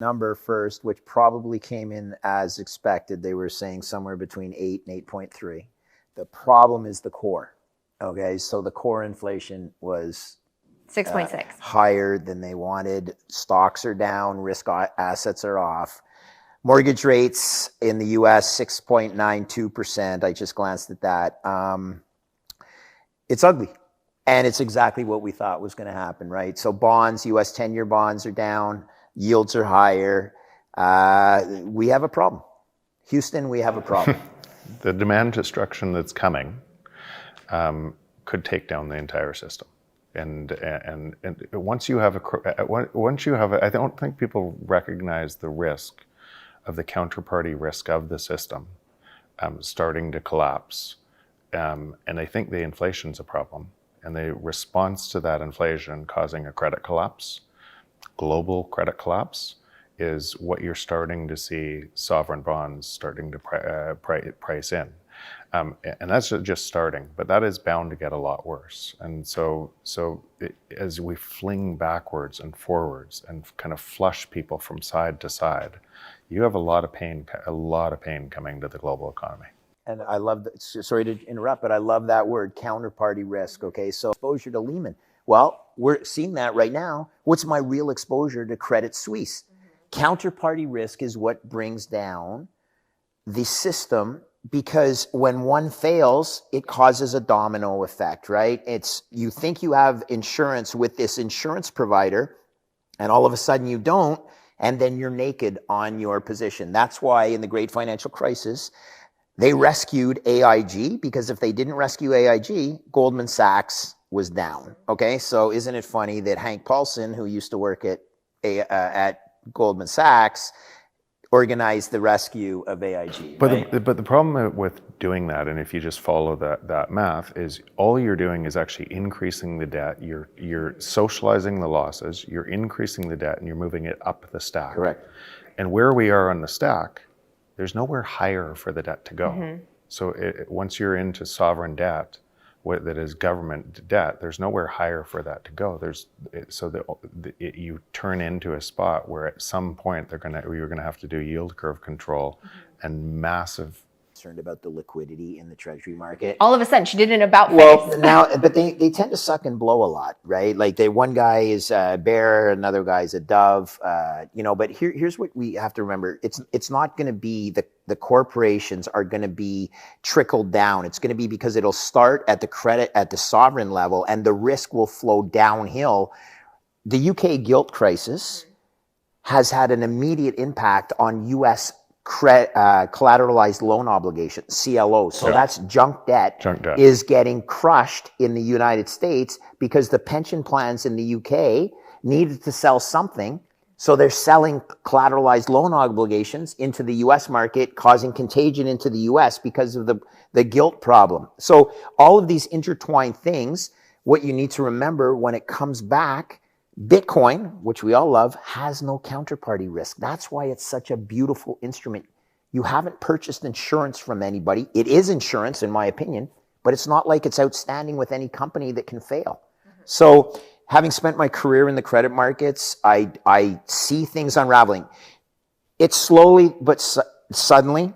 number first, which probably came in as expected. They were saying somewhere between 8 and 8.3. The problem is the core. Okay, so the core inflation was 6.6. Higher than they wanted. Stocks are down, risk assets are off. Mortgage rates in the US, 6.92%. I just glanced at that. It's ugly. And it's exactly what we thought was going to happen, right? So bonds, US 10-year bonds are down. Yields are higher. We have a problem. Houston, we have a problem. The demand destruction that's coming could take down the entire system. And once you have I don't think people recognize the risk of the counterparty risk of the system starting to collapse. And I think the inflation's a problem. And the response to that inflation causing a credit collapse, global credit collapse, is what you're starting to see sovereign bonds starting to price in. And that's just starting, but that is bound to get a lot worse. And so as we fling backwards and forwards and kind of flush people from side to side, you have a lot of pain coming to the global economy. And I love that, sorry to interrupt, but I love that word, counterparty risk. Okay, so exposure to Lehman. Well, we're seeing that right now. What's my real exposure to Credit Suisse? Counterparty risk is what brings down the system, because when one fails, it causes a domino effect, right? You think you have insurance with this insurance provider, and all of a sudden you don't, and then you're naked on your position. That's why in the great financial crisis, they rescued AIG, because if they didn't rescue AIG, Goldman Sachs was down. Okay, so isn't it funny that Hank Paulson, who used to work at Goldman Sachs, organized the rescue of AIG? But right? the problem with doing that, and if you just follow that math, is all you're doing is actually increasing the debt. You're socializing the losses. You're increasing the debt, and you're moving it up the stack. Correct. And where we are on the stack, there's nowhere higher for the debt to go. Mm-hmm. So once you're into sovereign debt, that is government debt, there's nowhere higher for that to go. You turn into a spot where at some point you're going to have to do yield curve control and massive. Concerned about the liquidity in the treasury market. All of a sudden, she did an about face. Well, now, but they tend to suck and blow a lot, right? Like one guy is a bear, another guy's a dove, But here's what we have to remember: it's not going to be the corporations are going to be trickled down. It's going to be because it'll start at the sovereign level, and the risk will flow downhill. The UK gilt crisis has had an immediate impact on U.S. collateralized loan obligations, CLOs. So that's junk debt is getting crushed in the United States because the pension plans in the UK needed to sell something. So they're selling collateralized loan obligations into the US market, causing contagion into the US because of the gilt problem. So all of these intertwined things, what you need to remember when it comes back, Bitcoin, which we all love, has no counterparty risk. That's why it's such a beautiful instrument. You haven't purchased insurance from anybody. It is insurance, in my opinion, but it's not like it's outstanding with any company that can fail. Mm-hmm. So having spent my career in the credit markets, I see things unraveling. It's slowly, but suddenly.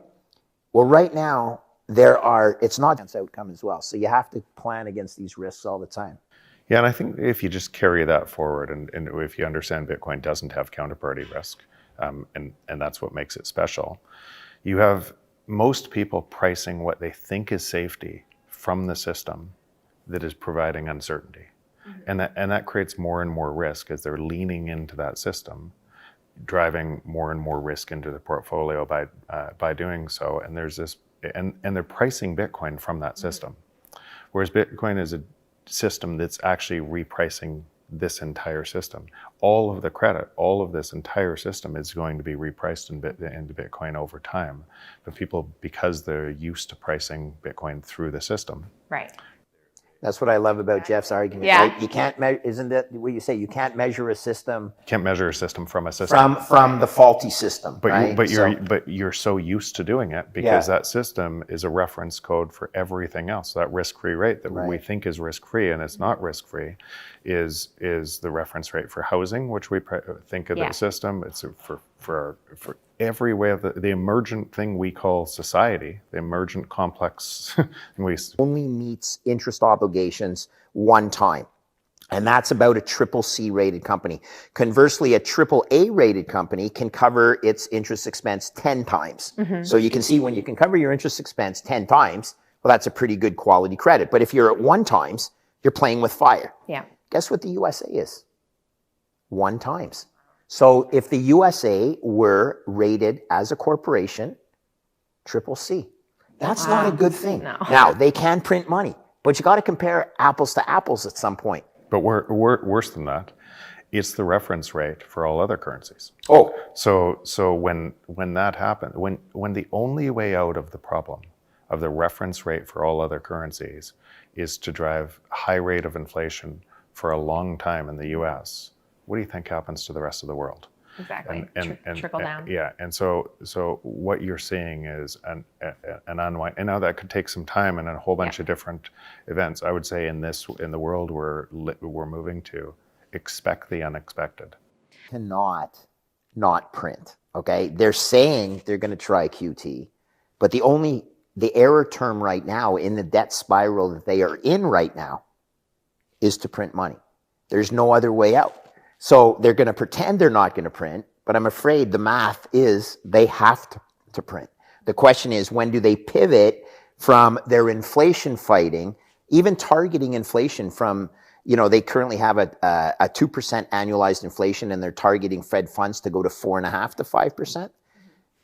Well, right now, it's not an outcome as well. So you have to plan against these risks all the time. Yeah, and I think if you just carry that forward, and if you understand Bitcoin doesn't have counterparty risk, and that's what makes it special, you have most people pricing what they think is safety from the system that is providing uncertainty. Mm-hmm. And that creates more and more risk as they're leaning into that system, driving more and more risk into the portfolio by doing so. And there's this, and they're pricing Bitcoin from that system, whereas Bitcoin is a system that's actually repricing this entire system. All of the credit, all of this entire system is going to be repriced into Bitcoin over time. But people, because they're used to pricing Bitcoin through the system. Right. That's what I love about Jeff's argument. Yeah. Right? You can't isn't that what you say? You can't measure a system. You can't measure a system from a system. From the faulty system. But right? you're so used to doing it because that system is a reference code for everything else. That risk-free rate that we think is risk-free and it's not is the reference rate for housing, which we think of the system. It's for every way of the emergent thing we call society, the emergent complex thing we only meets interest obligations one time. And that's about a triple C rated company. Conversely, a triple A rated company can cover its interest expense 10 times. So you can see when you can cover your interest expense 10 times, well, that's a pretty good quality credit. But if you're at 1 times, you're playing with fire. Yeah. Guess what the USA is? 1 times. So if the USA were rated as a corporation, triple C, that's not a good thing. No. Now, they can print money, but you got to compare apples to apples at some point. But worse than that, it's the reference rate for all other currencies. Oh, So when that happens, when the only way out of the problem of the reference rate for all other currencies is to drive high rate of inflation for a long time in the U.S., what do you think happens to the rest of the world? Exactly. Trickle down. Yeah, and so what you're seeing is an unwind, and now that could take some time and a whole bunch of different events. I would say in the world we're moving to, expect the unexpected. cannot not print. Okay, they're saying they're going to try QT, but the error term right now in the debt spiral that they are in right now is to print money. There's no other way out. So they're going to pretend they're not going to print, but I'm afraid the math is they have to print. The question is, when do they pivot from their inflation fighting, even targeting inflation from, they currently have a 2% annualized inflation and they're targeting Fed funds to go to 4.5 to 5%.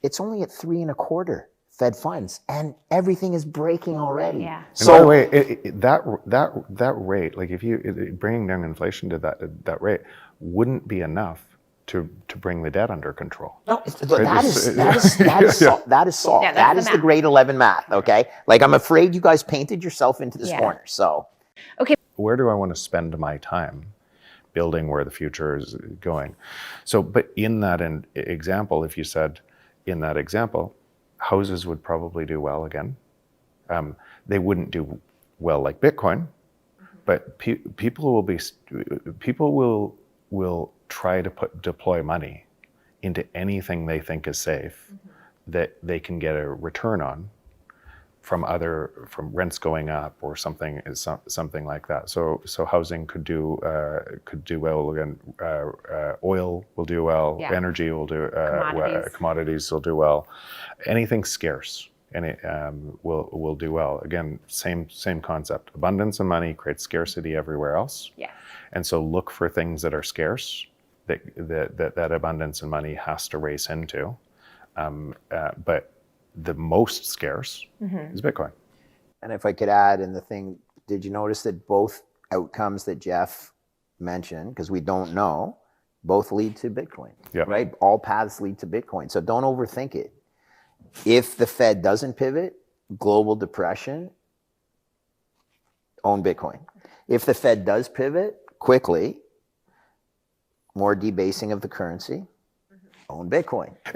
It's only at 3.25 Fed funds, and everything is breaking already. Yeah. So, and by the way, that rate, like if you bringing down inflation to that rate, wouldn't be enough to bring the debt under control. No, that is solved. Yeah, that is the grade 11 math. Okay, like I'm afraid you guys painted yourself into this corner. So, okay, where do I want to spend my time building where the future is going? So, but in that example, if you said in that example, houses would probably do well again. They wouldn't do well like Bitcoin, but people will try to deploy money into anything they think is safe that they can get a return on from rents going up or something like that. So housing could do well again. Oil will do well. Yeah. Energy will do. Commodities will do well. Anything scarce and it will do well. Again, same concept. Abundance and money creates scarcity everywhere else. Yeah. And so look for things that are scarce that abundance and money has to race into. But the most scarce is Bitcoin. and if I could add in the thing, did you notice that both outcomes that Jeff mentioned, because we don't know, both lead to Bitcoin, right? All paths lead to Bitcoin. So don't overthink it. If the Fed doesn't pivot, global depression, own Bitcoin. If the Fed does pivot quickly, more debasing of the currency, own Bitcoin.